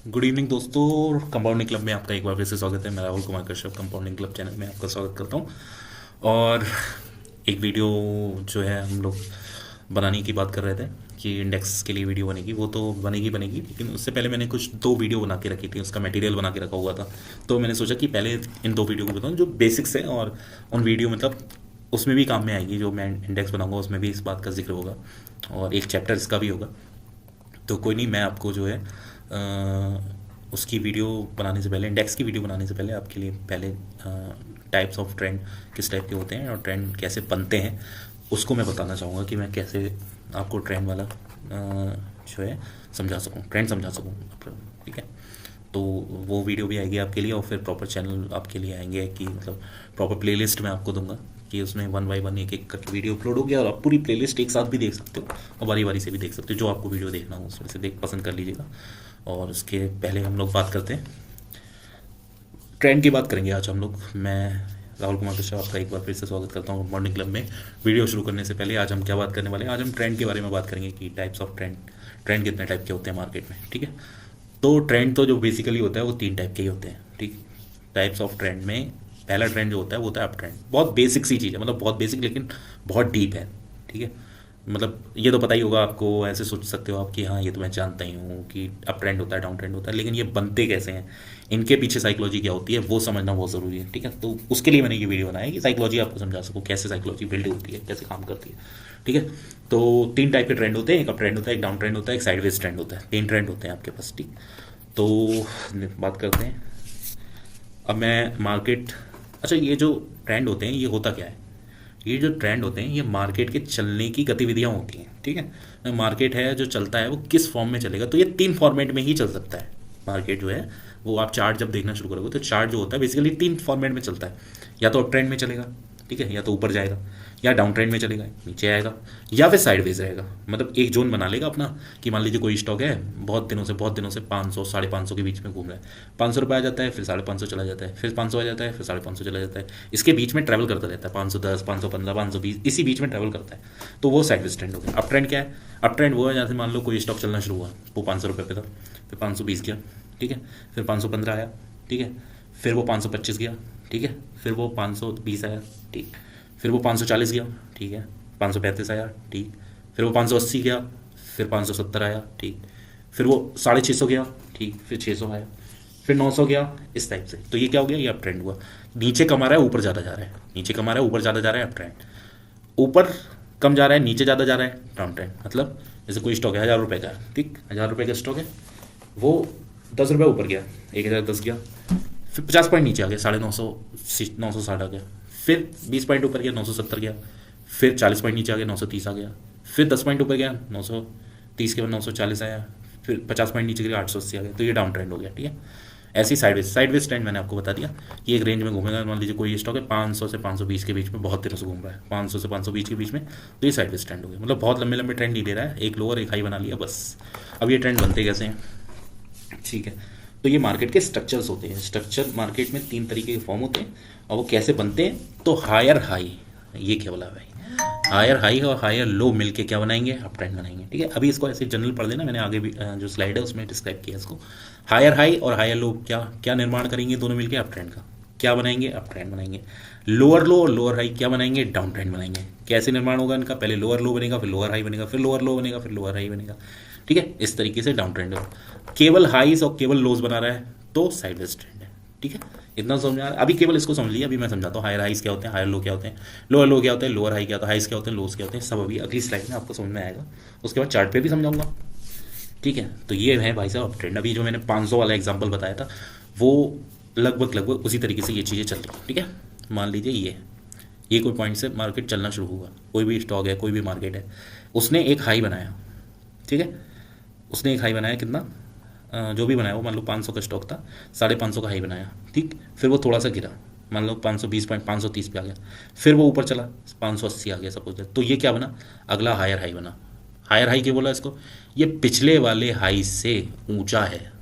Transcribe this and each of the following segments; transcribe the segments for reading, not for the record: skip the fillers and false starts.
Good evening दोस्तों। Compounding club में आपका एक बार फिर से स्वागत है। मैं Rahul Kumar Kashyap compounding club channel में आपका स्वागत करता हूँ। और एक वीडियो जो है हम लोग बनाने की बात कर रहे थे कि इंडेक्स के लिए वीडियो बनेगी, वो तो बनेगी, लेकिन उससे पहले मैंने कुछ दो वीडियो बना के रखी थी, उसका मटेरियल बना के रखा हुआ था। तो मैंने सोचा कि पहले इन दो वीडियो को बताऊँ जो बेसिक्स है, और उन वीडियो मतलब उसमें भी काम में आएगी। जो मैं इंडेक्स बनाऊंगा उसमें भी इस बात का जिक्र होगा, और एक चैप्टर इसका भी होगा। तो कोई नहीं, मैं आपको जो है उसकी वीडियो बनाने से पहले, इंडेक्स की वीडियो बनाने से पहले आपके लिए पहले टाइप्स ऑफ ट्रेंड किस टाइप के होते हैं और ट्रेंड कैसे बनते हैं उसको मैं बताना चाहूँगा कि मैं कैसे आपको ट्रेंड वाला जो है समझा सकूँ, ट्रेंड समझा सकूँ। ठीक है, तो वो वीडियो भी आएगी आपके लिए, और फिर प्रॉपर चैनल आपके लिए आएंगे कि मतलब प्रॉपर प्लेलिस्ट मैं आपको दूंगा कि उसमें वन बाई वन एक एक करके वीडियो अपलोड हो गया, और आप पूरी प्लेलिस्ट एक साथ भी देख सकते हो और बारी बारी से भी देख सकते हो। जो आपको वीडियो देखना हो उसमें से देख पसंद कर लीजिएगा। और उसके पहले हम लोग बात करते हैं, ट्रेंड की बात करेंगे आज हम लोग। मैं राहुल कुमार कश्यप आपका एक बार फिर से स्वागत करता हूँ मॉर्निंग क्लब में। वीडियो शुरू करने से पहले आज हम क्या बात करने वाले हैं, आज हम ट्रेंड के बारे में बात करेंगे कि टाइप्स ऑफ ट्रेंड, ट्रेंड कितने टाइप के होते हैं मार्केट में। ठीक है, तो ट्रेंड तो जो बेसिकली होता है वो तीन टाइप के ही होते हैं। ठीक, टाइप्स ऑफ ट्रेंड में पहला ट्रेंड जो होता है वो होता है अप ट्रेंड। बहुत बेसिक सी चीज़ है, मतलब बहुत बेसिक लेकिन बहुत डीप है। ठीक है, मतलब ये तो पता ही होगा आपको, ऐसे सोच सकते हो आप कि हाँ ये तो मैं जानता ही हूँ कि अप ट्रेंड होता है, डाउन ट्रेंड होता है, लेकिन ये बनते कैसे हैं, इनके पीछे साइकोलॉजी क्या होती है वो समझना बहुत ज़रूरी है। ठीक है, तो उसके लिए मैंने ये वीडियो बनाया कि साइकोलॉजी आपको समझा सकूँ, कैसे साइकोलॉजी बिल्ड होती है, कैसे काम करती है। ठीक है, तो तीन टाइप के ट्रेंड होते हैं, एक अप ट्रेंड होता है, एक डाउन ट्रेंड होता है, एक साइडवेज ट्रेंड होता है। तीन ट्रेंड होते हैं आपके पास। ठीक, तो बात करते हैं अब मैं मार्केट। अच्छा, ये जो ट्रेंड होते हैं ये होता क्या है, ये जो ट्रेंड होते हैं ये मार्केट के चलने की गतिविधियाँ होती हैं। ठीक है, मार्केट है जो चलता है वो किस फॉर्म में चलेगा, तो ये तीन फॉर्मेट में ही चल सकता है। मार्केट जो है वो आप चार्ट जब देखना शुरू करोगे तो चार्ट जो होता है बेसिकली तीन फॉर्मेट में चलता है। या तो अप ट्रेंड में चलेगा, ठीक है, या तो ऊपर जाएगा, या डाउन ट्रेंड में चलेगा नीचे आएगा, या फिर साइडवेज रहेगा। मतलब एक जोन बना लेगा अपना कि मान लीजिए कोई स्टॉक है बहुत दिनों से 500 550 के बीच में घूम रहा है। 500 रुपये आ जाता है, फिर 550 चला जाता है, फिर 500 आ जाता है, फिर 550 चला जाता है। इसके बीच में ट्रैवल करता रहता है, 510 515 520 इसी बीच में ट्रैवल करता है। तो वो साइडवेज ट्रेंड हो गया। अप ट्रेंड क्या है, अप ट्रेंड वो है जहाँ से मान लो कोई स्टॉक चलना शुरू हुआ, वो 500 रुपये पे था, फिर 520 गया, ठीक है, फिर 515 आया, ठीक है, फिर वो 525 गया, ठीक है, फिर वो 520 आया, ठीक, फिर वो 540 गया, ठीक है, 535 आया, ठीक, फिर वो 580 गया, फिर 570 आया, ठीक, फिर वो 650 गया, ठीक, फिर 600 आया, फिर 900 गया, इस टाइप से। तो ये क्या हो गया, ये अप ट्रेंड हुआ। नीचे कमा रहा है ऊपर ज़्यादा जा रहा है, नीचे कमा रहा है ऊपर ज़्यादा जा रहा है, अप ट्रेंड। ऊपर कम जा रहा है नीचे ज़्यादा जा रहा है, डाउन ट्रेंड। मतलब जैसे कोई स्टॉक है 1000 रुपये का, ठीक, 1000 रुपये का स्टॉक है, वो 10 रुपये ऊपर गया, 1010 गया, फिर 50 पॉइंट नीचे आ गया, 950 960 आ गया, फिर 20 पॉइंट ऊपर गया, 970 गया, फिर 40 पॉइंट नीचे आ गया, 930 आ गया, फिर 10 पॉइंट ऊपर गया, 930 के बाद 940 आया, फिर 50 पॉइंट नीचे गया, 880 आ गया। तो ये डाउन ट्रेंड हो गया। ठीक है, ऐसी साइडवेज ट्रेंड मैंने आपको बता दिया कि एक रेंज में घूमेगा। मान लीजिए कोई स्टॉक है 500 से 520 के बीच में बहुत दिनों से घूम रहा है, 500 से 520 के बीच में, तो ये साइडवेज ट्रेंड हो गया। मतलब बहुत लंबे लंबे ट्रेंड नहीं ले रहा है, एक लोअर एक हाई बना लिया बस। अब ये ट्रेंड बनते कैसे हैं, ठीक है, तो ये मार्केट के स्ट्रक्चर्स होते हैं। स्ट्रक्चर मार्केट में तीन तरीके के फॉर्म होते हैं, और वो कैसे बनते हैं, तो हायर हाई, ये क्या बोला भाई, हायर हाई और हायर लो मिलके क्या बनाएंगे, अप ट्रेंड बनाएंगे। ठीक है, अभी इसको ऐसे जनरल पढ़ लेना, मैंने आगे भी जो स्लाइड है उसमें डिस्क्राइब किया इसको। हायर हाई और हायर लो क्या क्या निर्माण करेंगे, दोनों मिलके अप ट्रेंड का क्या बनाएंगे, अप ट्रेंड बनाएंगे। लोअर लो और लोअर हाई क्या बनाएंगे, डाउन ट्रेंड बनाएंगे। कैसे निर्माण होगा इनका, पहले लोअर लो बनेगा, फिर लोअर हाई बनेगा, फिर लोअर लो बनेगा, फिर लोअर हाई बनेगा। ठीक है, इस तरीके से डाउन ट्रेंड होगा। केवल हाईस और केवल लोज बना रहा है तो साइडवेज ट्रेंड है। ठीक है, इतना समझ में आ रहा है। अभी केवल इसको समझ लिया, अभी मैं समझाता हूँ हायर हाइस क्या होते हैं, हायर लो क्या होते हैं, लोअर लो क्या होते हैं, लोअर हाई क्या होता है, हाइस क्या होते हैं, लोज क्या होते हैं, सब अभी अगली स्लाइड में आपको समझ में आएगा। उसके बाद चार्ट पे भी समझाऊंगा। ठीक है, तो ये है भाई साहब ट्रेंड। अभी जो मैंने 500 वाला एग्जाम्पल बताया था वो लगभग उसी तरीके से ये चीज़ें चल रही हैं। ठीक है, मान लीजिए ये कोई पॉइंट से मार्केट चलना शुरू हुआ, कोई भी स्टॉक है, कोई भी मार्केट है, उसने एक हाई बनाया। ठीक है, उसने एक हाई बनाया, कितना जो भी बनाया वो, मान लो 500 का स्टॉक था, 550 का हाई बनाया। ठीक, फिर वो थोड़ा सा गिरा, मान लो 520 पॉइंट 530 पे आ गया, फिर वो ऊपर चला 580 आ गया सपोज। तो ये क्या बना, अगला हायर हाई बना। हायर हाई क्या बोला इसको, ये पिछले वाले हाई से ऊंचा है,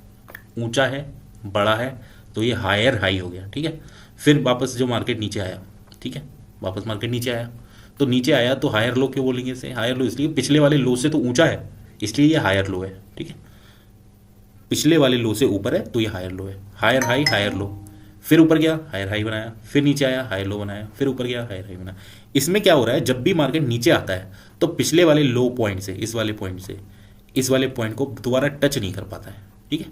ऊंचा है, बड़ा है, तो ये हायर हाई हो गया। ठीक है, फिर वापस जो मार्केट नीचे आया, ठीक है, वापस मार्केट नीचे आया, तो नीचे आया तो हायर लो क्यों बोलेंगे इसे, हायर लो इसलिए पिछले वाले लो से तो ऊंचा है, इसलिए ये हायर लो है। ठीक है, पिछले वाले लो से ऊपर है तो ये हायर लो है, हायर हाई हायर लो, फिर ऊपर गया हायर हाई बनाया, फिर नीचे आया हायर लो बनाया, फिर ऊपर गया हायर हाई बनाया। इसमें क्या हो रहा है, जब भी मार्केट नीचे आता है तो पिछले वाले लो पॉइंट से, इस वाले पॉइंट से इस वाले पॉइंट को दोबारा टच नहीं कर पाता है, ठीक है,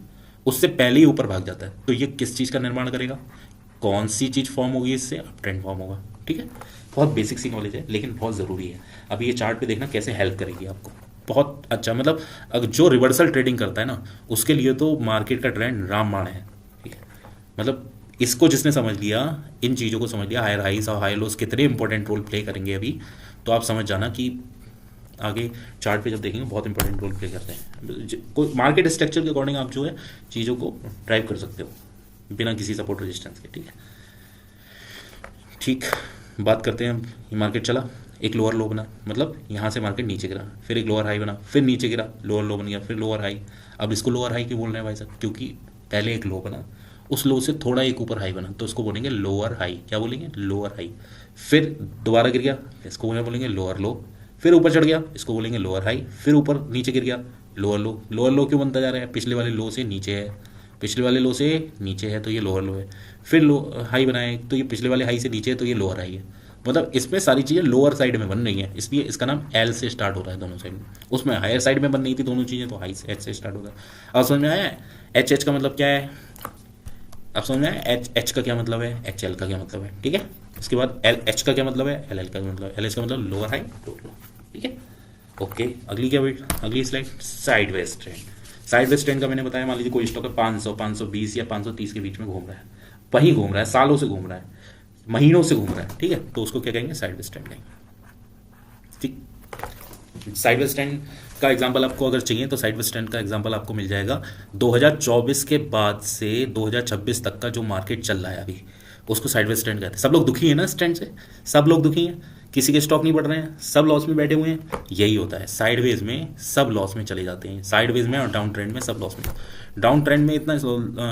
उससे पहले ही ऊपर भाग जाता है। तो ये किस चीज़ का निर्माण करेगा, कौन सी चीज़ फॉर्म होगी, इससे अप ट्रेंड फॉर्म होगा, ठीक है। बहुत बेसिक सी नॉलेज है लेकिन बहुत ज़रूरी है। अभी ये चार्ट पे देखना कैसे हेल्प करेगी आपको, बहुत अच्छा। मतलब अगर जो रिवर्सल ट्रेडिंग करता है ना, उसके लिए तो मार्केट का ट्रेंड रामबाण है, ठीक है। मतलब इसको जिसने समझ लिया, इन चीज़ों को समझ लिया, हायर हाइज और हाई लोस कितने इंपॉर्टेंट रोल प्ले करेंगे अभी, तो आप समझ जाना कि आगे चार्ट पे जब देखेंगे बहुत इंपॉर्टेंट रोल प्ले करते हैं। कोई मार्केट स्ट्रक्चर के अकॉर्डिंग आप जो है चीज़ों को ड्राइव कर सकते हो बिना किसी सपोर्ट रेजिस्टेंस के, ठीक है। ठीक, बात करते हैं। ये मार्केट चला, एक लोअर लो बना, मतलब यहाँ से मार्केट नीचे गिरा, फिर एक लोअर हाई बना, फिर नीचे गिरा, लोअर लो बन गया, फिर लोअर हाई। अब इसको लोअर हाई क्यों बोल रहे हैं भाई साहब, क्योंकि पहले एक लो बना, उस लो से थोड़ा एक ऊपर हाई बना, तो उसको बोलेंगे लोअर हाई। क्या बोलेंगे, लोअर हाई। फिर दोबारा गिर गया, इसको क्या बोलेंगे, लोअर लो। फिर ऊपर चढ़ गया, इसको बोलेंगे लोअर हाई। फिर ऊपर नीचे गिर गया, लोअर लो। लोअर लो क्यों बनता जा रहा है, पिछले वाले लो से नीचे है, पिछले वाले लो से नीचे है तो ये लोअर लो है। फिर लो हाई बनाए तो ये पिछले वाले हाई से नीचे है तो ये लोअर हाई है। मतलब इसमें सारी चीज़ें लोअर साइड में बन रही हैं, इसलिए इसका नाम एल से स्टार्ट हो रहा है दोनों साइड में। उसमें हायर साइड में बन रही थी दोनों चीज़ें, तो हाई से एच से स्टार्ट हो रहा है। अब समझ में आया, एच एच का मतलब क्या है, अब समझ में आया, एच एच का क्या मतलब है, एच एल का क्या मतलब है, ठीक है। उसके बाद एल एच का क्या मतलब है, एल एल का मतलब, एल एच का मतलब लोअर हाई लोअर लो, ठीक है। ओके, अगली क्या बेट, अगली slide, side wedge trend. Side wedge trend का मैंने बताया, मान लीजिए कोई स्टॉक है 500, 520 या 530 के बीच में घूम रहा है, वहीं घूम रहा है, सालों से घूम रहा है, महीनों से घूम रहा है, ठीक है, तो उसको क्या कहेंगे, साइड वेज ट्रेंड कहेंगे, ठीक। साइड वेज ट्रेंड का एग्जांपल आपको अगर चाहिए तो साइड वेज ट्रेंड का एग्जांपल आपको मिल जाएगा 2024 के बाद से 2026 तक का जो मार्केट चल रहा है अभी, उसको साइड वेज ट्रेंड कहते हैं। सब लोग दुखी हैं ना इस ट्रेंड से, सब लोग दुखी हैं, किसी के स्टॉक नहीं बढ़ रहे हैं, सब लॉस में बैठे हुए हैं। यही होता है, साइडवेज में सब लॉस में चले जाते हैं, साइडवेज में और डाउन ट्रेंड में सब लॉस में। डाउन ट्रेंड में इतना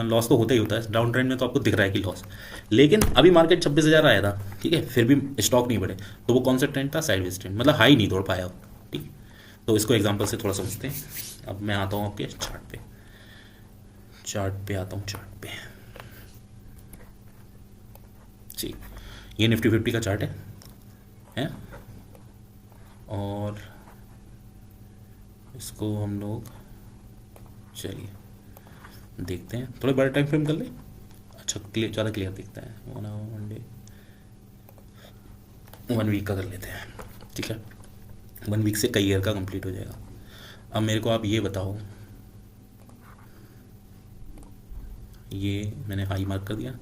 लॉस तो होता ही होता है, डाउन ट्रेंड में तो आपको दिख रहा है कि लॉस, लेकिन अभी मार्केट 26,000 आया था, ठीक है, फिर भी स्टॉक नहीं बढ़े, तो वो कौन सा ट्रेंड था, साइडवेज ट्रेंड, मतलब हाई नहीं तोड़ पाया, ठीक। तो इसको एग्जाम्पल से थोड़ा समझते हैं। अब मैं आता हूँ आपके चार्ट पे आता हूँ, चार्ट पे जी, ये निफ्टी 50 का चार्ट है और इसको हम लोग चलिए देखते हैं, थोड़ा बड़ा टाइम फ्रेम कर ले, अच्छा क्लियर, ज़्यादा क्लियर दिखता है, वन डे 1 वीक का कर लेते हैं, ठीक है। 1 वीक से कई ईयर का कंप्लीट हो जाएगा। अब मेरे को आप ये बताओ, ये मैंने हाई मार्क कर दिया,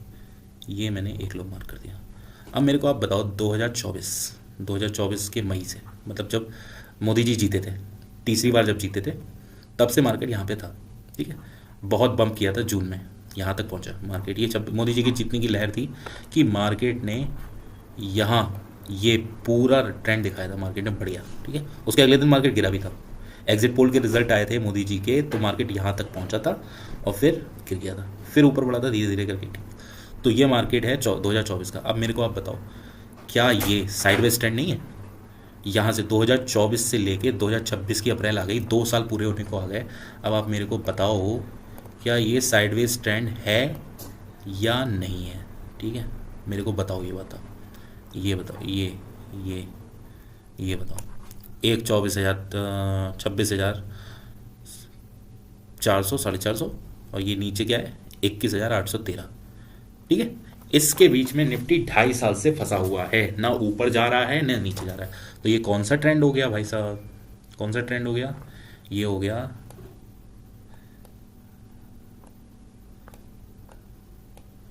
ये मैंने एक लो मार्क कर दिया। अब मेरे को आप बताओ 2024 के मई से, मतलब जब मोदी जी जीते थे, तीसरी बार जब जीते थे, तब से मार्केट यहाँ पे था, ठीक है। बहुत बम्प किया था जून में, यहाँ तक पहुँचा मार्केट। ये जब मोदी जी की जीतने की लहर थी कि मार्केट ने यहाँ ये पूरा ट्रेंड दिखाया था, मार्केट ने बढ़िया, ठीक है। उसके अगले दिन मार्केट गिरा भी था, एग्जिट पोल के रिजल्ट आए थे मोदी जी के, तो मार्केट यहाँ तक पहुँचा था और फिर गिर गया था, फिर ऊपर बढ़ा था धीरे धीरे करके, ठीक। तो ये मार्केट है 2024 का। अब मेरे को आप बताओ, क्या ये साइडवेज ट्रेंड नहीं है, यहाँ से 2024 से लेके 2026 की अप्रैल आ गई, 2 साल पूरे होने को आ गए। अब आप मेरे को बताओ, क्या ये साइडवेज ट्रेंड है या नहीं है, ठीक है, मेरे को बताओ, ये बताओ, ये बताओ, ये बताओ। एक 24,000, 26,400, 450, और ये नीचे क्या है, 21,813, ठीक है। इसके बीच में निफ्टी 2.5 साल से फंसा हुआ है, ना ऊपर जा रहा है ना नीचे जा रहा है। तो ये कौन सा ट्रेंड हो गया भाई साहब, कौन सा ट्रेंड हो गया, ये हो गया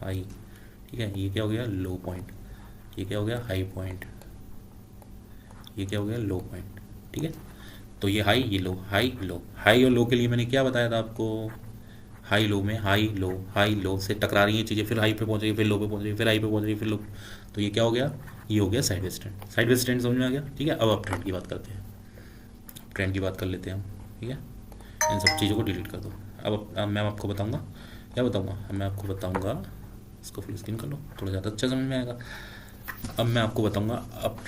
हाई, ठीक है। ये क्या हो गया, लो पॉइंट, ये क्या हो गया, हाई पॉइंट, ये क्या हो गया, लो पॉइंट, ठीक है। तो ये हाई, ये लो, हाई लो, हाई और लो के लिए मैंने क्या बताया था आपको, हाई लो में हाई लो से टकरा रही हैं चीज़ें, फिर हाई पे पहुंच रही है, फिर लो पे पहुंच रही है, फिर हाई पे पहुंच रही है, फिर लो। तो ये क्या हो गया, ये हो गया साइडवेज ट्रेंड। साइडवेज ट्रेंड समझ में आ गया, ठीक है। अब आप ट्रेंड की बात करते हैं, ट्रेंड की बात कर लेते हैं हम, ठीक है। इन सब चीज़ों को डिलीट कर दो। अब मैं आपको बताऊँगा, क्या बताऊँगा, मैं आपको बताऊँगा, इसको फुल स्क्रीन कर लो, थोड़ा ज़्यादा अच्छा समझ में आएगा। अब मैं आपको बताऊँगा अब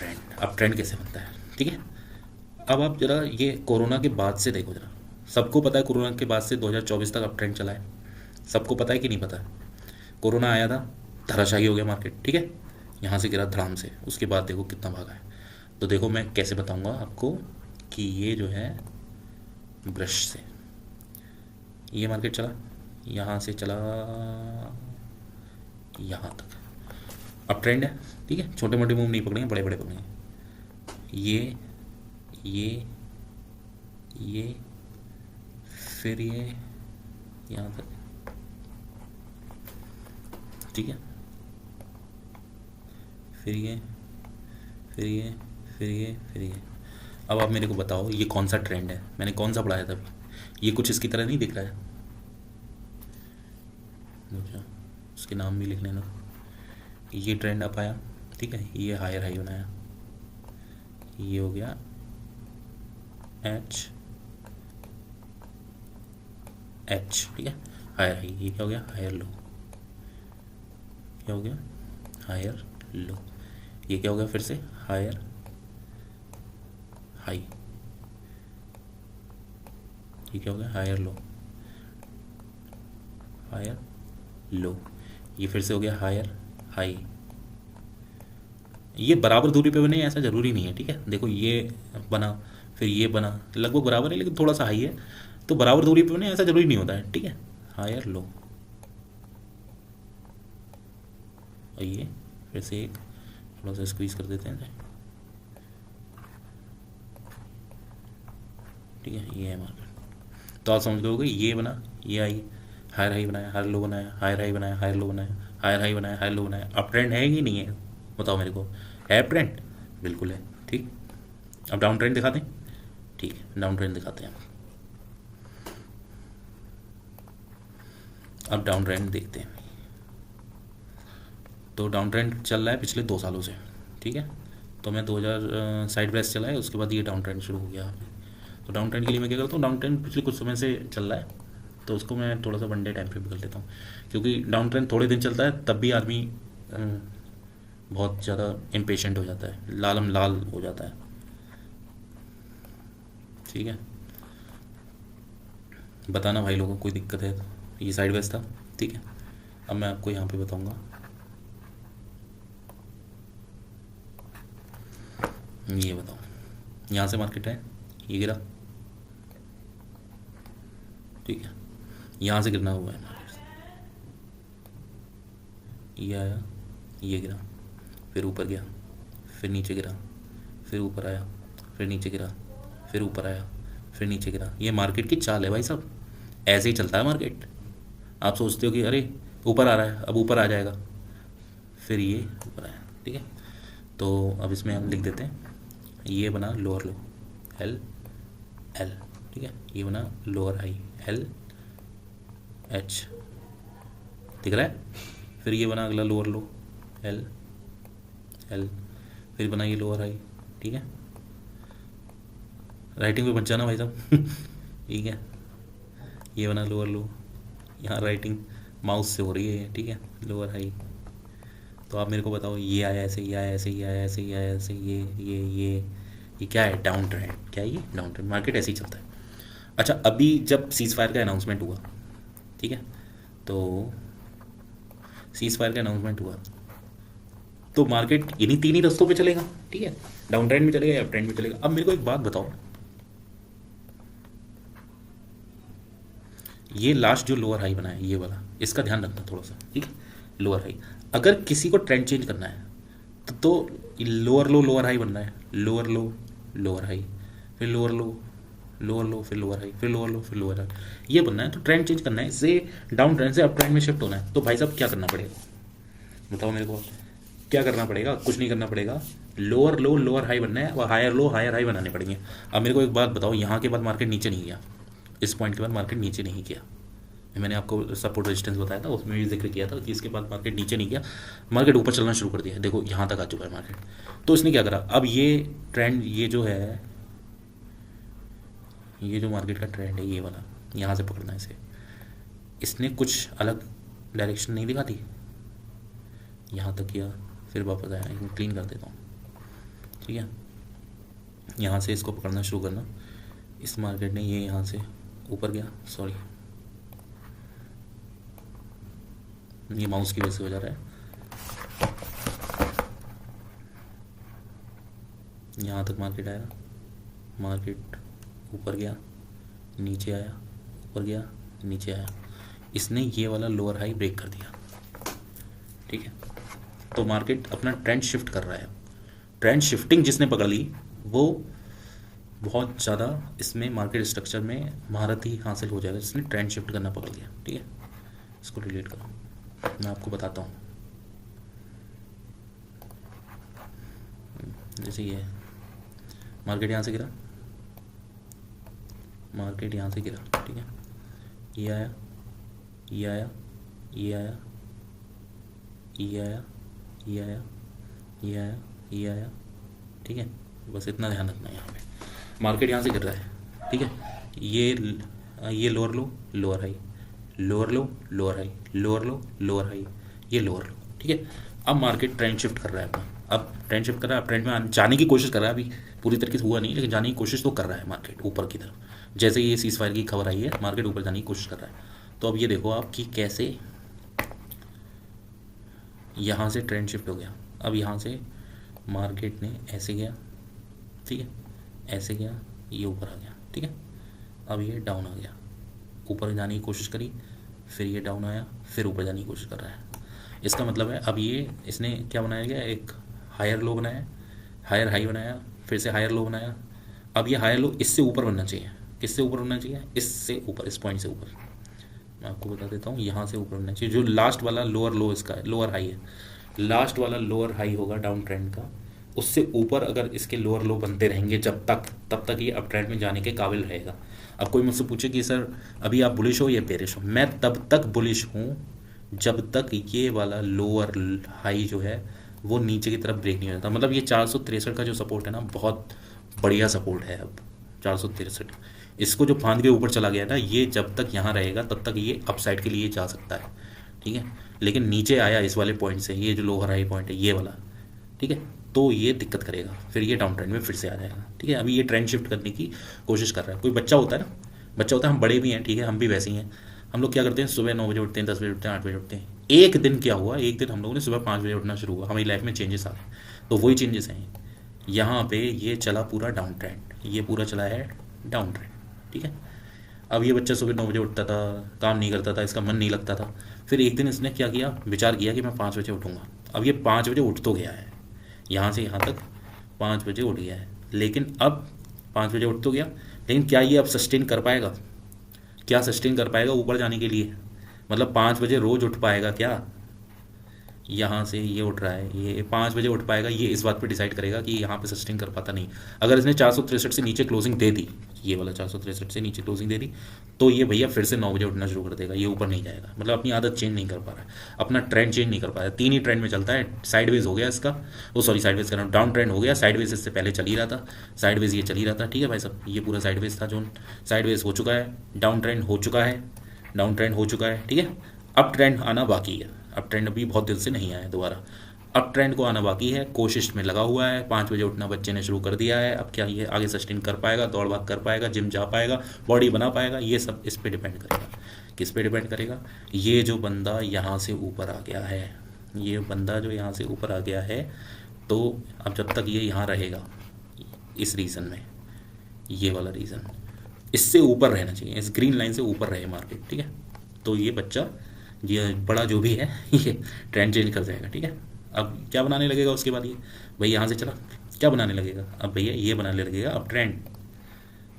ट्रेंड कैसे बनता है, ठीक है। अब आप ज़रा ये कोरोना के बाद से देखो, ज़रा सबको पता है कोरोना के बाद से 2024 तक अप ट्रेंड चला है, सबको पता है कि नहीं पता है? कोरोना आया था, धराशायी हो गया मार्केट, ठीक है, यहाँ से गिरा धड़ाम से, उसके बाद देखो कितना भागा है। तो देखो मैं कैसे बताऊंगा आपको कि ये जो है ब्रश से ये मार्केट चला, यहाँ से चला यहाँ तक, अप ट्रेंड है, ठीक है, छोटे मोटे मूव नहीं पकड़ेंगे, बड़े बड़े पकड़ेंगे। ये ये फिर ये यहाँ तक, ठीक है, फिर ये फिर ये फिर ये फिर ये। अब आप मेरे को बताओ ये कौन सा ट्रेंड है, मैंने कौन सा पढ़ाया था अभी? ये कुछ इसकी तरह नहीं दिख रहा है? अच्छा, उसके नाम भी लिख लेना। ये ट्रेंड अप आया, ठीक है, ये हायर हाई बनाया, ये हो गया एच एच, ठीक है, हायर हाई। ये क्या हो गया? हायर लो। क्या हो गया? हायर लो। ये क्या हो गया? फिर से हायर हाई। ये क्या हो गया? हायर लो हायर लो। ये फिर से हो गया हायर हाई। ये बराबर दूरी पे बने ऐसा ज़रूरी नहीं है, ठीक है, देखो ये बना, फिर ये बना, लगभग बराबर है लेकिन थोड़ा सा हाई है, तो बराबर दूरी पे बने ऐसा ज़रूरी नहीं होता है, ठीक है। हायर लो, और ये फिर से एक थोड़ा सा स्क्वीज कर देते हैं, ठीक है, ये है मार्केट। तो आप समझ गए, ये बना, ये आई, हायर हाई बनाया, हायर लो बनाया, हायर हाई बनाया, हायर लो बनाया, हायर हाई बनाया, हायर लो बनाया। अप ट्रेंड है कि नहीं है बताओ मेरे को? है अप ट्रेंड? बिल्कुल है, ठीक। अब डाउन ट्रेंड दिखाते हैं, ठीक है, डाउन ट्रेंड दिखाते हैं। अब डाउन ट्रेंड देखते हैं। तो डाउन ट्रेंड चल रहा है पिछले 2 सालों से, ठीक है। तो मैं 2000 साइड ब्रेस चला है, उसके बाद ये डाउन ट्रेंड शुरू हो गया। तो डाउन ट्रेंड के लिए मैं क्या करता हूँ, डाउन ट्रेंड पिछले कुछ समय से चल रहा है, तो उसको मैं थोड़ा सा 1 डे टाइम फ्रेम कर लेता हूँ, क्योंकि डाउन ट्रेंड थोड़े दिन चलता है तब भी आदमी बहुत ज़्यादा इम्पेशेंट हो जाता है, लालम लाल हो जाता है, ठीक है। बताना भाई लोगों को कोई दिक्कत है तो। ये साइड वेज था, ठीक है। अब मैं आपको यहाँ पे बताऊँगा, ये बताओ, यहाँ से मार्केट है, ये गिरा, ठीक है, यहाँ से गिरना हुआ है मार्केट, ये आया, ये गिरा, फिर ऊपर गया, फिर नीचे गिरा, फिर ऊपर आया, फिर नीचे गिरा, फिर ऊपर आया, फिर नीचे गिरा। ये मार्केट की चाल है भाई साहब, ऐसे ही चलता है मार्केट। आप सोचते हो कि अरे ऊपर आ रहा है, अब ऊपर आ जाएगा, फिर ये ऊपर आया, ठीक है। तो अब इसमें हम लिख देते हैं, ये बना लोअर लो, एल एल, ठीक है, ये बना लोअर हाई, एल एच, दिख रहा है। फिर ये बना अगला लोअर लो, एल एल, फिर बना ये लोअर हाई, ठीक है। राइटिंग पे बच जाना भाई साहब ठीक है, ये बना लोअर लो, यहाँ राइटिंग माउस से हो रही है, ठीक है, लोअर हाई। तो आप मेरे को बताओ, ये आया ऐसे, ये आया ऐसे, ये आया ऐसे, ये आया ऐसे, ये क्या है? Down trend. क्या है ये? Down trend. मार्केट ऐसे ही चलता है। अच्छा, अभी जब सीज़ फायर का अनाउंसमेंट हुआ, ठीक है, तो सीज़ फायर का अनाउंसमेंट हुआ तो मार्केट इन्हीं 3 ही रस्तों पे चलेगा, ठीक है, डाउन ट्रेंड में चलेगा या अप ट्रेंड में चलेगा। अब मेरे को एक बात बताओ, ये लास्ट जो लोअर हाई बना है ये वाला, इसका ध्यान रखना थोड़ा सा, ठीक है, लोअर हाई। अगर किसी को ट्रेंड चेंज करना है तो लोअर लो लोअर हाई बनना है, लोअर लो लोअर हाई, फिर लोअर लो लोअर लो, फिर लोअर हाई, फिर लोअर लो, फिर लोअर हाई, ये बनना है। तो ट्रेंड चेंज करना है, इससे डाउन ट्रेंड से अप ट्रेंड में शिफ्ट होना है। तो भाई साहब क्या करना पड़ेगा बताओ मेरे को? क्या करना पड़ेगा? कुछ नहीं करना पड़ेगा, लोअर लो लोअर हाई बनना है और हायर लो हायर हाई बनाने पड़ेंगे। अब मेरे को एक बात बताओ, यहाँ के बाद मार्केट नीचे नहीं गया, इस पॉइंट के बाद मार्केट नीचे नहीं गया, मैंने आपको सपोर्ट रेजिस्टेंस बताया था, उसमें भी जिक्र किया था कि इसके बाद मार्केट नीचे नहीं गया, मार्केट ऊपर चलना शुरू कर दिया। देखो यहाँ तक आ चुका है मार्केट। तो इसने क्या करा, अब ये ट्रेंड, ये जो है, ये जो मार्केट का ट्रेंड है ये वाला, यहाँ से पकड़ना है इसे, इसने कुछ अलग डायरेक्शन नहीं दिखा दी, यहाँ तक किया, फिर वापस आया। क्लीन कर देता हूँ, ठीक है। यहाँ से इसको पकड़ना शुरू करना, इस मार्केट ने ये यहाँ से ऊपर गया, सॉरी ये माउस की वजह से हो जा रहा है। यहाँ तक मार्केट आया, मार्केट ऊपर गया, नीचे आया, ऊपर गया, नीचे आया, इसने ये वाला लोअर हाई ब्रेक कर दिया। ठीक है, तो मार्केट अपना ट्रेंड शिफ्ट कर रहा है। ट्रेंड शिफ्टिंग जिसने पकड़ ली वो बहुत ज़्यादा इसमें मार्केट स्ट्रक्चर में महारत ही हासिल हो जाएगा, जिसने ट्रेंड शिफ्ट करना पकड़ लिया। ठीक है, इसको डिलीट करो, मैं आपको बताता हूँ। जैसे ये मार्केट यहाँ से गिरा, मार्केट यहाँ से गिरा, ठीक है, ये आया, ये आया, ये आया, ये आया, ये आया, ये आया, ये आया। ठीक है, बस इतना ध्यान रखना है। यहाँ पे मार्केट यहाँ से गिर रहा है। ठीक है, ये लोअर लो, लोअर हाई, लोअर लो, लोअर हाई, लोअर लो, लोअर हाई, ये लोअर लो। ठीक है, अब मार्केट ट्रेंड शिफ्ट कर रहा है अपना, अब ट्रेंड शिफ्ट कर रहा है, अब ट्रेंड में जाने की कोशिश कर रहा है। अभी पूरी तरीके से हुआ नहीं, लेकिन जाने की कोशिश तो कर रहा है मार्केट ऊपर की तरफ। जैसे ये सीज फायर की खबर आई है, मार्केट ऊपर जाने की कोशिश कर रहा है। तो अब ये देखो आप कि कैसे यहाँ से ट्रेंड शिफ्ट हो गया। अब यहाँ से मार्केट ने ऐसे गया, ठीक है, ऐसे गया, ये ऊपर आ गया। ठीक है, अब ये डाउन आ गया, ऊपर जाने की कोशिश करी, फिर ये डाउन आया, फिर ऊपर जाने की कोशिश कर रहा है। इसका मतलब है अब ये इसने क्या बनाया गया, एक हायर लो बनाया, हायर हाई बनाया, फिर से हायर लो बनाया। अब ये हायर लो इससे ऊपर बनना चाहिए। किससे ऊपर बनना चाहिए? इससे ऊपर, इस पॉइंट से ऊपर। मैं आपको बता देता हूँ, यहाँ से ऊपर बनना चाहिए। जो लास्ट वाला लोअर लो इसका है, लोअर हाई है, लास्ट वाला लोअर हाई होगा डाउन ट्रेंड का, उससे ऊपर अगर इसके लोअर लो बनते रहेंगे जब तक, तब तक ये अप ट्रेंड में जाने के काबिल रहेगा। अब कोई मुझसे पूछे कि सर अभी आप बुलिश हो या बेरिश हो, मैं तब तक बुलिश हूँ जब तक ये वाला लोअर हाई जो है वो नीचे की तरफ ब्रेक नहीं हो जाता। मतलब ये 463 का जो सपोर्ट है ना, बहुत बढ़िया सपोर्ट है। अब 463 इसको जो फांद के ऊपर चला गया ना, ये जब तक यहाँ रहेगा तब तक ये अपसाइड के लिए जा सकता है। ठीक है, लेकिन नीचे आया इस वाले पॉइंट से, ये जो लोअर हाई पॉइंट है ये वाला, ठीक है, तो ये दिक्कत करेगा, फिर ये डाउन ट्रेंड में फिर से आ जाएगा। ठीक है, अभी ये ट्रेंड शिफ्ट करने की कोशिश कर रहा है। कोई बच्चा होता है ना, बच्चा होता है, हम बड़े भी हैं, ठीक है, हम भी वैसे ही हैं। हम लोग क्या करते हैं, सुबह 9 बजे उठते हैं, 10 बजे उठते हैं, 8 बजे उठते हैं। एक दिन क्या हुआ, एक दिन हम लोगों ने सुबह 5 बजे उठना शुरू हुआ, हमारी लाइफ में चेंजेस आ गए। तो वही चेंजेस हैं यहाँ पे। ये चला पूरा डाउन ट्रेंड, ये पूरा चला है डाउन ट्रेंड। ठीक है, अब ये बच्चा सुबह 9 बजे उठता था, काम नहीं करता था, इसका मन नहीं लगता था। फिर एक दिन इसने क्या किया, विचार किया कि मैं 5 बजे उठूँगा। अब ये 5 बजे उठ तो गया है, यहाँ से यहाँ तक 5 बजे उठ गया है, लेकिन अब 5 बजे उठ तो गया, लेकिन क्या ये अब सस्टेन कर पाएगा? क्या सस्टेन कर पाएगा ऊपर जाने के लिए? मतलब 5 बजे रोज़ उठ पाएगा क्या? यहाँ से ये उठ रहा है, ये 5 बजे उठ पाएगा, ये इस बात पे डिसाइड करेगा कि यहाँ पे सस्टेन कर पाता नहीं। अगर इसने 463 से नीचे क्लोजिंग दे दी, ये वाला 463 से नीचे क्लोजिंग दे दी, तो ये भैया फिर से 9 बजे उठना शुरू कर देगा, ये ऊपर नहीं जाएगा। मतलब अपनी आदत चेंज नहीं कर पा रहा है, अपना ट्रेंड चेंज नहीं कर पा रहा है। 3 ही ट्रेंड में चलता है। साइडवेज हो गया इसका, वो सॉरी साइडवेज कर रहा हूँ, डाउन ट्रेंड हो गया। साइडवेज इससे पहले चल ही रहा था, साइडवेज ये चल ही रहा था। ठीक है भाई साहब, ये पूरा साइडवेज था, जो साइडवेज हो चुका है, डाउन ट्रेंड हो चुका है, डाउन ट्रेंड हो चुका है। ठीक है, अब ट्रेंड आना बाकी है। अब ट्रेंड अभी बहुत दिन से नहीं आया है दोबारा, अब ट्रेंड को आना बाकी है, कोशिश में लगा हुआ है। 5 बजे उठना बच्चे ने शुरू कर दिया है। अब क्या ये आगे सस्टेन कर पाएगा, दौड़ भाग कर पाएगा, जिम जा पाएगा, बॉडी बना पाएगा? ये सब इस पे डिपेंड करेगा। किस पे डिपेंड करेगा? ये जो बंदा यहाँ से ऊपर आ गया है, ये बंदा जो यहाँ से ऊपर आ गया है, तो अब जब तक ये यहाँ रहेगा इस रीज़न में, ये वाला रीज़न, इससे ऊपर रहना चाहिए, इस ग्रीन लाइन से ऊपर रहे मार्केट। ठीक है, तो ये बच्चा, ये बड़ा जो भी है, ये ट्रेंड चेंज कर जाएगा। ठीक है, अब क्या बनाने लगेगा उसके बाद? ये भाई यहाँ से चला, क्या बनाने लगेगा अब भैया? ये बनाने लगेगा अब ट्रेंड।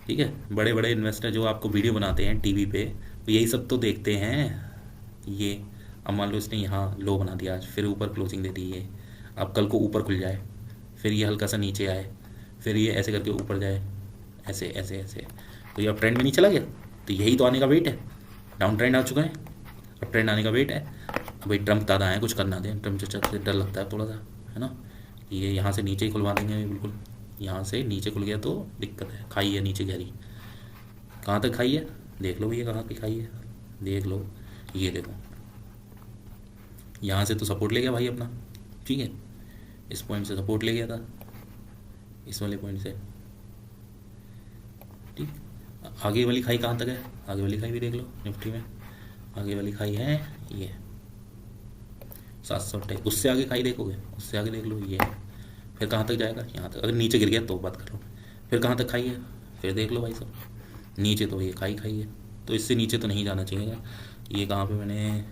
ठीक है, बड़े बड़े इन्वेस्टर जो आपको वीडियो बनाते हैं टीवी पे, तो यही सब तो देखते हैं। ये अब मान लो इसने यहाँ लो बना दिया आज, फिर ऊपर क्लोजिंग दे दी, ये अब कल को ऊपर खुल जाए, फिर ये हल्का सा नीचे आए, फिर ये ऐसे करके ऊपर जाए, ऐसे ऐसे ऐसे, तो ये अब ट्रेंड में नहीं चला गया। तो यही तो आने का वेट है, डाउन ट्रेंड आ चुका है, अब ट्रेंड आने का वेट है। अब भाई ट्रम्प दादा आए, कुछ करना दें, ट्रम्प चचा से डर लगता है थोड़ा सा, है ना, ये यहाँ से नीचे ही खुलवा देंगे बिल्कुल। यहाँ से नीचे खुल गया तो दिक्कत है, खाई है नीचे गहरी। कहाँ तक खाई है देख लो भैया, कहाँ की खाई है देख लो, ये देखो, यहाँ से तो सपोर्ट ले गया भाई अपना। ठीक है, इस पॉइंट से सपोर्ट ले गया था, इस वाले पॉइंट से। ठीक, आगे वाली खाई कहाँ तक है, आगे वाली खाई भी देख लो निफ्टी में। आगे वाली खाई है ये 728, उससे आगे खाई देखोगे, उससे आगे देख लो ये, फिर कहाँ तक जाएगा, यहाँ तक। अगर नीचे गिर गया तो बात कर लो, फिर कहाँ तक खाई है, फिर देख लो भाई साहब, नीचे तो ये खाई खाई है, तो इससे नीचे तो नहीं जाना चाहिए। ये कहाँ पे मैंने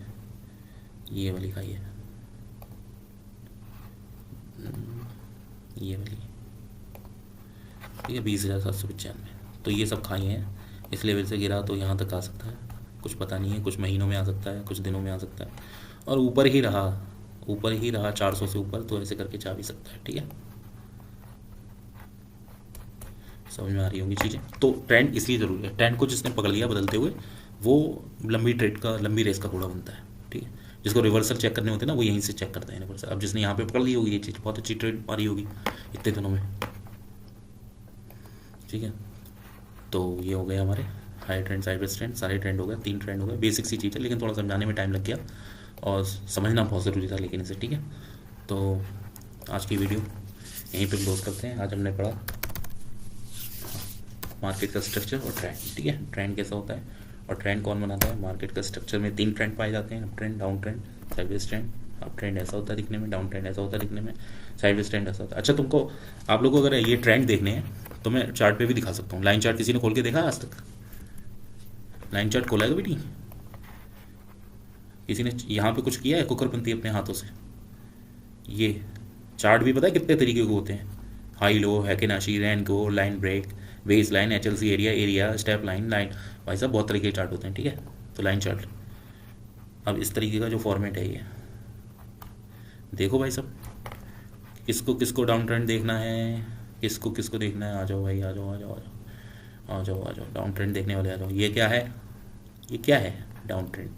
ये वाली खाई है, ये वाली, ठीक है, 20,795। तो ये सब खाई हैं, इस लेवल से गिरा तो यहाँ तक आ सकता है, कुछ पता नहीं है, कुछ महीनों में आ सकता है, कुछ दिनों में आ सकता है, और ऊपर ही रहा, ऊपर ही रहा 400 से ऊपर, तो ऐसे करके जा भी सकता है। ठीक है, समझ में आ रही होंगी चीज़ें। तो ट्रेंड इसलिए ज़रूरी है, ट्रेंड को जिसने पकड़ लिया बदलते हुए, वो लंबी ट्रेड का, लंबी रेस का घोड़ा बनता है। ठीक है, जिसको रिवर्सल चेक करने होते हैं ना, वो यहीं से चेक करता है रिवर्सल। अब जिसने यहाँ पे पकड़ ली होगी ये चीज़, बहुत अच्छी ट्रेड मारी होगी इतने दिनों में। ठीक है, तो ये हो गया हमारे हाई ट्रेंड, साइडवेज ट्रेंड, सारे ट्रेंड हो गए, 3 ट्रेंड हो गए। बेसिक सी चीज़ है, लेकिन थोड़ा समझाने में टाइम लग गया और समझना बहुत ज़रूरी था लेकिन इसे। ठीक है, तो आज की वीडियो यहीं पे क्लोज करते हैं। आज हमने पढ़ा मार्केट का स्ट्रक्चर और ट्रेंड। ठीक है, ट्रेंड कैसा होता है और ट्रेंड कौन बनाता है। मार्केट का स्ट्रक्चर में 3 ट्रेंड पाए जाते हैं, up trend, down trend, sideways trend. Up trend ऐसा होता है दिखने में, डाउन ट्रेंड ऐसा होता है दिखने में, साइडवेज ट्रेंड ऐसा होता है। अच्छा, तुमको, आप लोगों को अगर ये ट्रेंड देखने हैं तो मैं चार्ट पे भी दिखा सकता हूँ। लाइन चार्ट किसी ने खोल के देखा है आज तक? लाइन चार्ट खोला है कभी नहीं? किसी ने यहाँ पे कुछ किया है कुकर बनती है अपने हाथों से? ये चार्ट भी पता है कितने तरीके के होते हैं, हाई लो, हैकेनाशी, रैनको, line break, base line, HLC area, area step line, line, भाई साहब बहुत तरीके के चार्ट होते हैं। ठीक है, तो लाइन चार्ट, अब इस तरीके का जो फॉर्मेट है ये देखो भाई साहब, किसको किसको डाउन ट्रेंड देखना है, किसको किसको देखना है, आ जाओ भाई, आ जाओ आ जाओ आ जाओ आ जाओ आ जाओ, डाउन ट्रेंड देखने वाले आ जाओ। ये क्या है, ये क्या है डाउन ट्रेंड,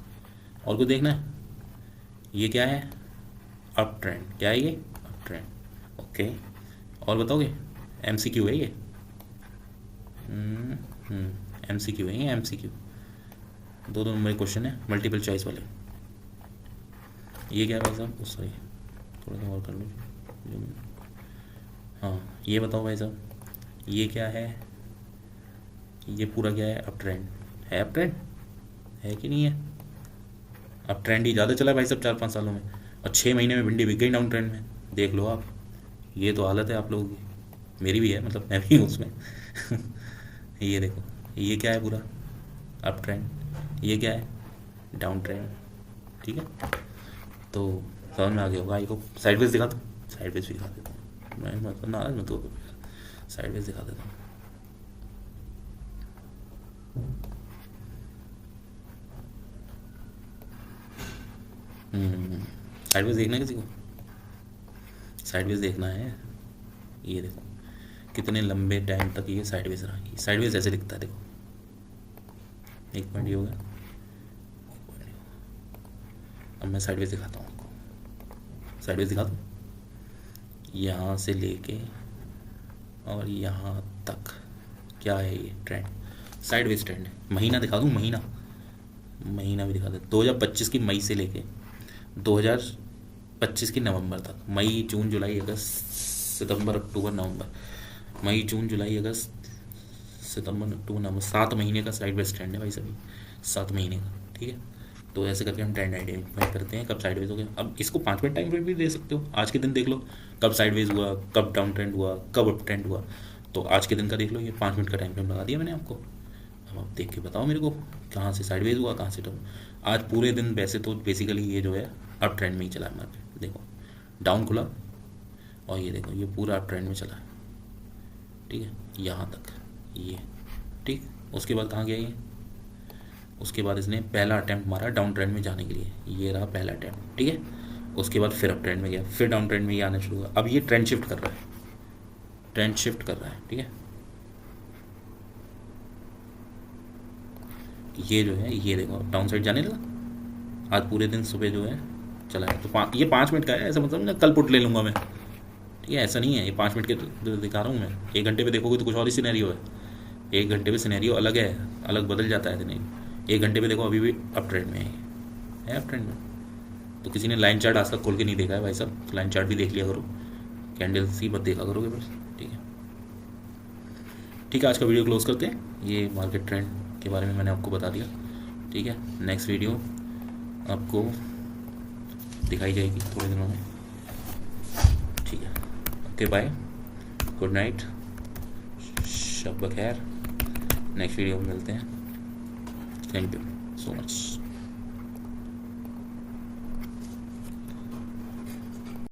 और कुछ देखना है, ये क्या है अप ट्रेंड, क्या है ये अप ट्रेंड। ओके, और बताओगे, MCQ है ये, MCQ है ये, MCQ, 2 नंबर क्वेश्चन है, मल्टीपल चॉइस वाले। ये क्या है भाई साहब, सॉरी थोड़ा सा और कर लो। हाँ, ये बताओ भाई साहब, ये क्या है, ये पूरा क्या है, अप ट्रेंड है, अप ट्रेंड है कि नहीं है? अब ट्रेंड ही ज़्यादा चला है भाई साहब 4-5 सालों में, और 6 महीने में भिंडी बिक गई डाउन ट्रेंड में, देख लो आप। ये तो हालत है आप लोगों की, मेरी भी है, मतलब मैं भी हूँ उसमें। ये देखो, ये क्या है पूरा अप ट्रेंड, ये क्या है डाउन ट्रेंड। ठीक है, तो समझ में आ गया होगा आई को। साइडवेज दिखा दो, साइडवेज भी दिखा देता हूँ मैं, मतलब नाराज मत हो, साइडवेज दिखा देता हूँ। साइडवेज देखना है किसी को, साइडवेज देखना है। ये देखो कितने लंबे टाइम तक ये साइडवेज रहा, ये साइडवेज ऐसे दिखता है, देखो 1 पॉइंट ये हो गया। अब मैं साइडवेज दिखाता हूँ आपको, साइडवेज दिखा दूँ, यहाँ से लेके और यहाँ तक क्या है ये ट्रेंड, साइडवेज ट्रेंड है। महीना दिखा दूँ, महीना, महीना भी दिखा दे, 2025 की मई से लेके 2025 की नवंबर तक, मई जून जुलाई अगस्त सितंबर अक्टूबर नवंबर, मई जून जुलाई अगस्त सितंबर अक्टूबर नवंबर, 7 महीने का साइडवेज ट्रेंड है भाई सभी, 7 महीने का। ठीक है, तो ऐसे करके हम ट्रेंड आइडेंटिफाई करते हैं कब साइडवेज हो गया। अब इसको 5 मिनट टाइम फ्रेम भी दे सकते हो, आज के दिन देख लो कब साइडवेज हुआ, कब डाउन ट्रेंड हुआ, कब अप ट्रेंड हुआ। तो आज के दिन का देख लो, ये 5 मिनट का टाइम फ्रेम लगा दिया मैंने आपको। अब आप देख के बताओ मेरे को कहाँ से साइडवेज हुआ, कहाँ से डाउन। आज पूरे दिन वैसे तो बेसिकली ये जो है अप ट्रेंड में ही चला है मार्केट, देखो डाउन खुला और ये देखो ये पूरा अप ट्रेंड में चला है। ठीक है, यहाँ तक ये, ठीक, उसके बाद कहाँ गया ये, उसके बाद इसने पहला अटैम्प्ट मारा डाउन ट्रेंड में जाने के लिए, ये रहा पहला अटैम्प्ट। ठीक है, उसके बाद फिर अप ट्रेंड में गया, फिर डाउन ट्रेंड में ये आना शुरू हुआ। अब ये ट्रेंड शिफ्ट कर रहा है, ट्रेंड शिफ्ट कर रहा है। ठीक है, ये जो है ये देखो डाउन साइड जाने लगा, आज पूरे दिन सुबह जो है चला है। तो ये 5 मिनट का है, ऐसा मतलब ना कल पुट ले लूँगा मैं। ठीक है, ऐसा नहीं है, ये 5 मिनट के दिखा रहा हूँ मैं। 1 घंटे पे देखोगे तो कुछ और ही सिनेरियो है, 1 घंटे पे सिनेरियो अलग है, अलग बदल जाता है। नहीं, 1 घंटे पे देखो अभी भी अप ट्रेंड में है अप ट्रेंड में। तो किसी ने लाइन चार्ट आज तक खोल के नहीं देखा है भाई साहब, तो लाइन चार्ट भी देख लिया करो, कैंडल्स ही मत देखा करोगे बस। ठीक है, ठीक है, आज का वीडियो क्लोज करते हैं। ये मार्केट ट्रेंड के बारे में मैंने आपको बता दिया। ठीक है, नेक्स्ट वीडियो आपको दिखाई जाएगी थोड़े दिनों में। ठीक है, ओके बाय, गुड नाइट, शब बखैर। नेक्स्ट वीडियो में मिलते हैं। Thank you so much.